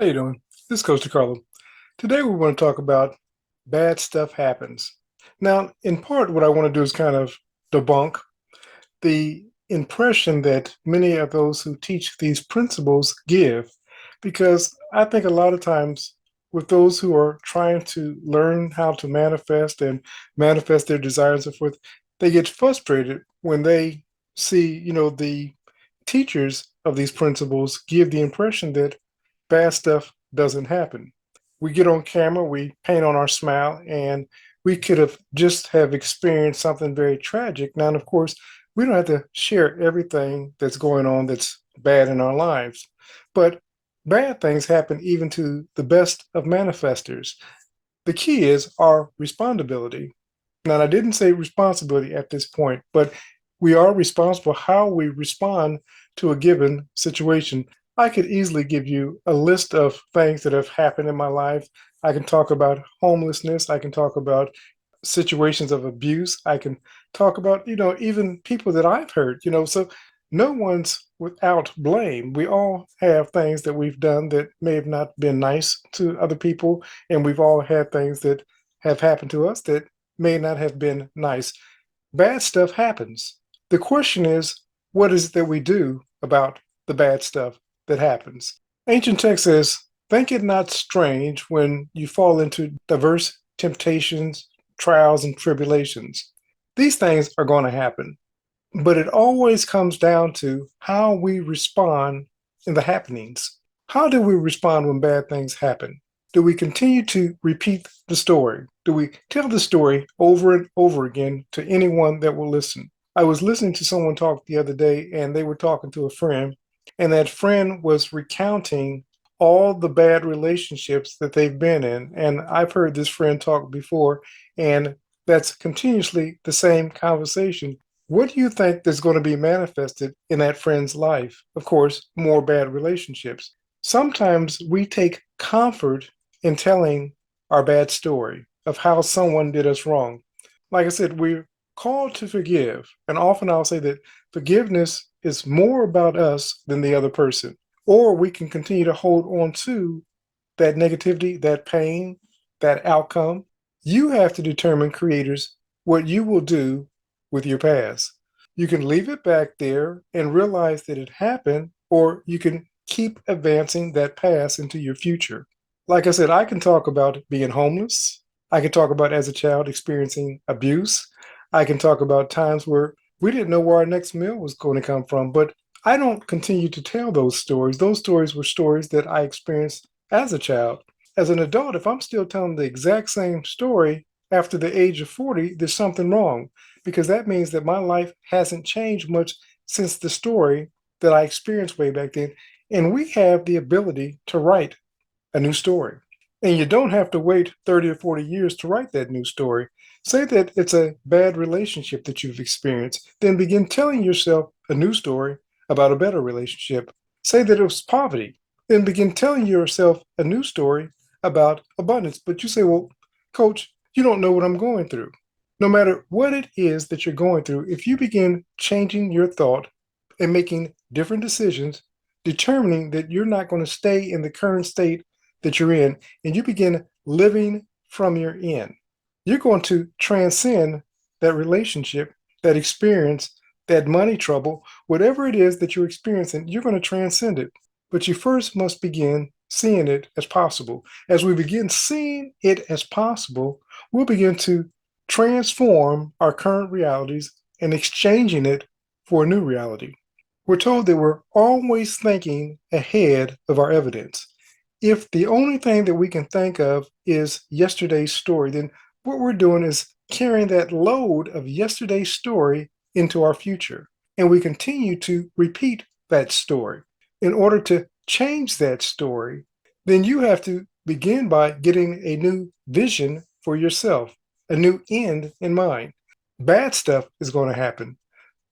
How you doing? This is Coach DeCarlo. Today we want to talk about bad stuff happens. Now, in part, what I want to do is kind of debunk the impression that many of those who teach these principles give, because I think a lot of times with those who are trying to learn how to manifest and manifest their desires and so forth, they get frustrated when they see, the teachers of these principles give the impression that bad stuff doesn't happen. We get on camera, we paint on our smile, and we could have just have experienced something very tragic. Now, and of course, we don't have to share everything that's going on that's bad in our lives, but bad things happen even to the best of manifestors. The key is our responsibility. Now, I didn't say responsibility at this point, but we are responsible how we respond to a given situation. I could easily give you a list of things that have happened in my life. I can talk about homelessness. I can talk about situations of abuse. I can talk about, even people that I've hurt, so no one's without blame. We all have things that we've done that may have not been nice to other people, and we've all had things that have happened to us that may not have been nice. Bad stuff happens. The question is, what is it that we do about the bad stuff that happens? Ancient text says, think it not strange when you fall into diverse temptations, trials, and tribulations. These things are going to happen, but it always comes down to how we respond in the happenings. How do we respond when bad things happen? Do we continue to repeat the story? Do we tell the story over and over again to anyone that will listen? I was listening to someone talk the other day, and they were talking to a friend, and that friend was recounting all the bad relationships that they've been in. And I've heard this friend talk before, and that's continuously the same conversation. What do you think is going to be manifested in that friend's life? Of course, more bad relationships. Sometimes we take comfort in telling our bad story of how someone did us wrong. Like I said, we're called to forgive. And often I'll say that forgiveness is more about us than the other person. Or we can continue to hold on to that negativity, that pain, that outcome. You have to determine, creators, what you will do with your past. You can leave it back there and realize that it happened, or you can keep advancing that past into your future. Like I said, I can talk about being homeless. I can talk about as a child experiencing abuse. I can talk about times where we didn't know where our next meal was going to come from, but I don't continue to tell those stories. Those stories were stories that I experienced as a child. As an adult, if I'm still telling the exact same story after the age of 40, there's something wrong, because that means that my life hasn't changed much since the story that I experienced way back then. And we have the ability to write a new story. And you don't have to wait 30 or 40 years to write that new story. Say that it's a bad relationship that you've experienced, then begin telling yourself a new story about a better relationship. Say that it was poverty, then begin telling yourself a new story about abundance. But you say, well, coach, you don't know what I'm going through. No matter what it is that you're going through, if you begin changing your thought and making different decisions, determining that you're not going to stay in the current state that you're in, and you begin living from your in, you're going to transcend that relationship, that experience, that money trouble, whatever it is that you're experiencing, you're going to transcend it. But you first must begin seeing it as possible. As we begin seeing it as possible, we'll begin to transform our current realities and exchanging it for a new reality. We're told that we're always thinking ahead of our evidence. If the only thing that we can think of is yesterday's story, then what we're doing is carrying that load of yesterday's story into our future. And we continue to repeat that story. In order to change that story, then you have to begin by getting a new vision for yourself, a new end in mind. Bad stuff is going to happen.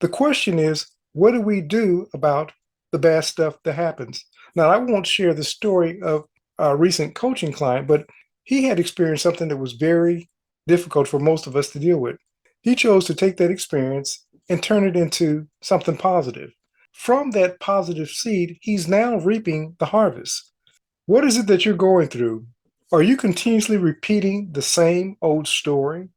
The question is, what do we do about the bad stuff that happens? Now, I won't share the story of a recent coaching client, but he had experienced something that was very difficult for most of us to deal with. He chose to take that experience and turn it into something positive. From that positive seed, he's now reaping the harvest. What is it that you're going through? Are you continuously repeating the same old story?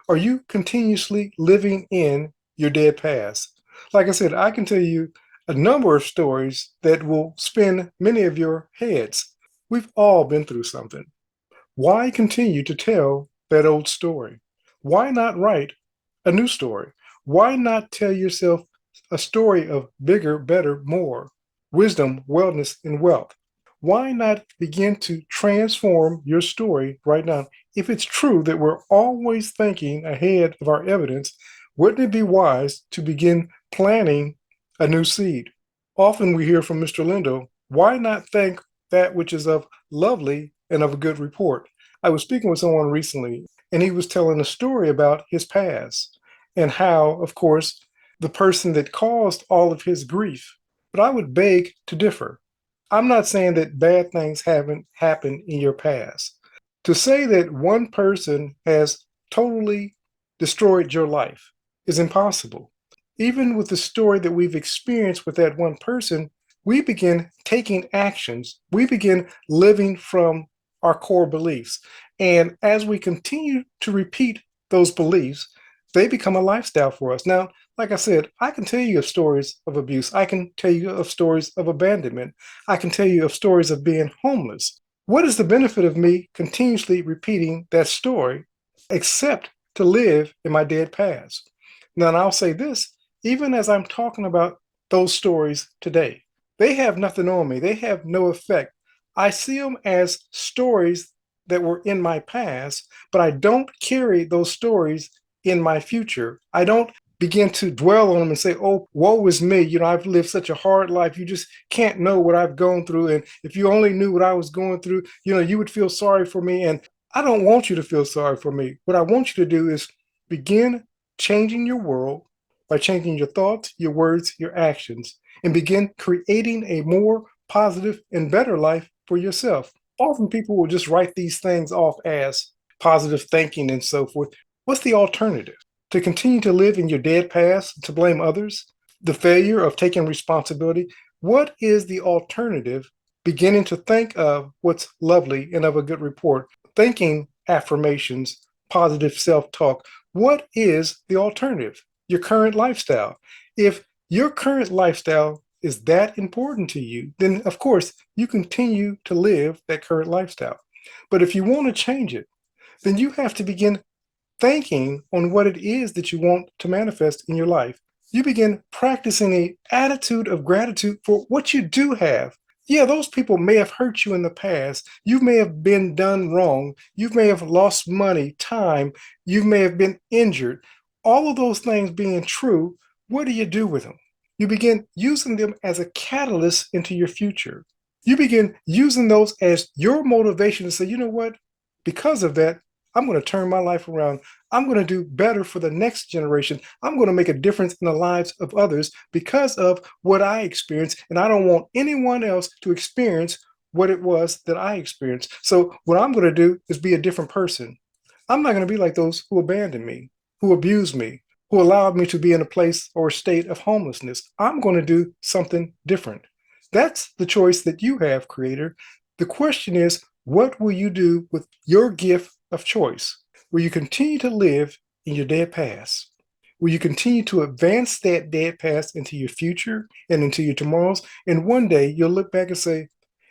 Are you continuously living in your dead past? Like I said, I can tell you a number of stories that will spin many of your heads. We've all been through something. Why continue to tell that old story? Why not write a new story? Why not tell yourself a story of bigger, better, more, wisdom, wellness, and wealth? Why not begin to transform your story right now? If it's true that we're always thinking ahead of our evidence, wouldn't it be wise to begin planting a new seed? Often we hear from Mr. Lindo, why not think that which is of lovely and of a good report? I was speaking with someone recently, and he was telling a story about his past and how, of course, the person that caused all of his grief. But I would beg to differ. I'm not saying that bad things haven't happened in your past. To say that one person has totally destroyed your life is impossible. Even with the story that we've experienced with that one person, we begin taking actions. We begin living from our core beliefs. And as we continue to repeat those beliefs, they become a lifestyle for us. Now, like I said, I can tell you of stories of abuse. I can tell you of stories of abandonment. I can tell you of stories of being homeless. What is the benefit of me continuously repeating that story except to live in my dead past? Now, and I'll say this, even as I'm talking about those stories today, they have nothing on me. They have no effect. I see them as stories that were in my past, but I don't carry those stories in my future. I don't begin to dwell on them and say, oh, woe is me. I've lived such a hard life. You just can't know what I've gone through. And if you only knew what I was going through, you would feel sorry for me. And I don't want you to feel sorry for me. What I want you to do is begin changing your world by changing your thoughts, your words, your actions, and begin creating a more positive and better life for yourself. Often people will just write these things off as positive thinking and so forth. What's the alternative? To continue to live in your dead past, to blame others, the failure of taking responsibility? What is the alternative? Beginning to think of what's lovely and of a good report, thinking affirmations, positive self talk. What is the alternative? Your current lifestyle. If your current lifestyle is that important to you, then of course you continue to live that current lifestyle. But if you want to change it, then you have to begin thinking on what it is that you want to manifest in your life. You begin practicing an attitude of gratitude for what you do have. Yeah, those people may have hurt you in the past. You may have been done wrong. You may have lost money, time. You may have been injured. All of those things being true, what do you do with them? You begin using them as a catalyst into your future. You begin using those as your motivation to say, you know what? Because of that, I'm going to turn my life around. I'm going to do better for the next generation. I'm going to make a difference in the lives of others because of what I experienced. And I don't want anyone else to experience what it was that I experienced. So, what I'm going to do is be a different person. I'm not going to be like those who abandoned me, who abused me, who allowed me to be in a place or a state of homelessness. I'm going to do something different. That's the choice that you have, Creator. The question is, what will you do with your gift of choice? Will you continue to live in your dead past? Will you continue to advance that dead past into your future and into your tomorrows? And one day you'll look back and say,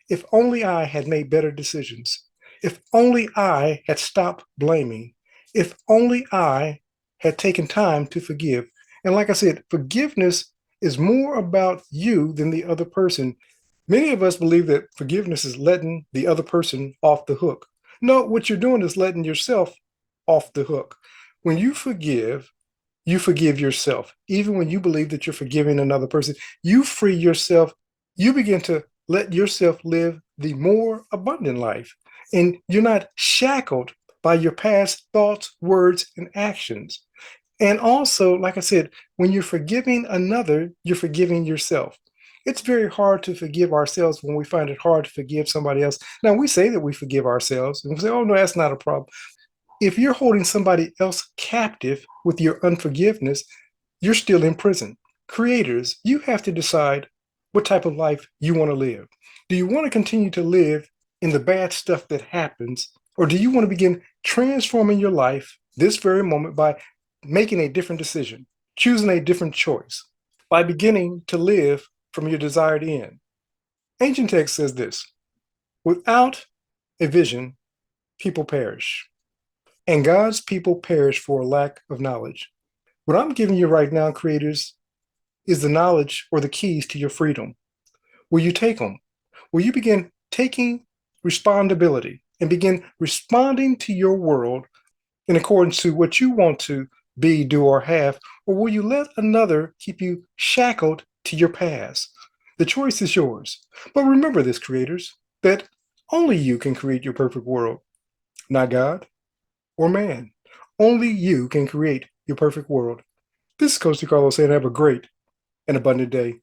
if only I had made better decisions. If only I had stopped blaming. If only I had taken time to forgive. And like I said, forgiveness is more about you than the other person. Many of us believe that forgiveness is letting the other person off the hook. No, what you're doing is letting yourself off the hook. When you forgive yourself. Even when you believe that you're forgiving another person, you free yourself. You begin to let yourself live the more abundant life. And you're not shackled by your past thoughts, words, and actions. And also, like I said, when you're forgiving another, you're forgiving yourself. It's very hard to forgive ourselves when we find it hard to forgive somebody else. Now, we say that we forgive ourselves and we say, oh, no, that's not a problem. If you're holding somebody else captive with your unforgiveness, you're still in prison. Creators, you have to decide what type of life you want to live. Do you want to continue to live in the bad stuff that happens? Or do you want to begin transforming your life this very moment by making a different decision, choosing a different choice, by beginning to live from your desired end? Ancient text says this: without a vision, people perish, and God's people perish for a lack of knowledge. What I'm giving you right now, creators, is the knowledge or the keys to your freedom. Will you take them? Will you begin taking responsibility and begin responding to your world in accordance to what you want to be, do, or have? Or will you let another keep you shackled to your past? The choice is yours. But remember this, creators, that only you can create your perfect world, not God or man. Only you can create your perfect world. This is Coach DeCarlo saying have a great and abundant day.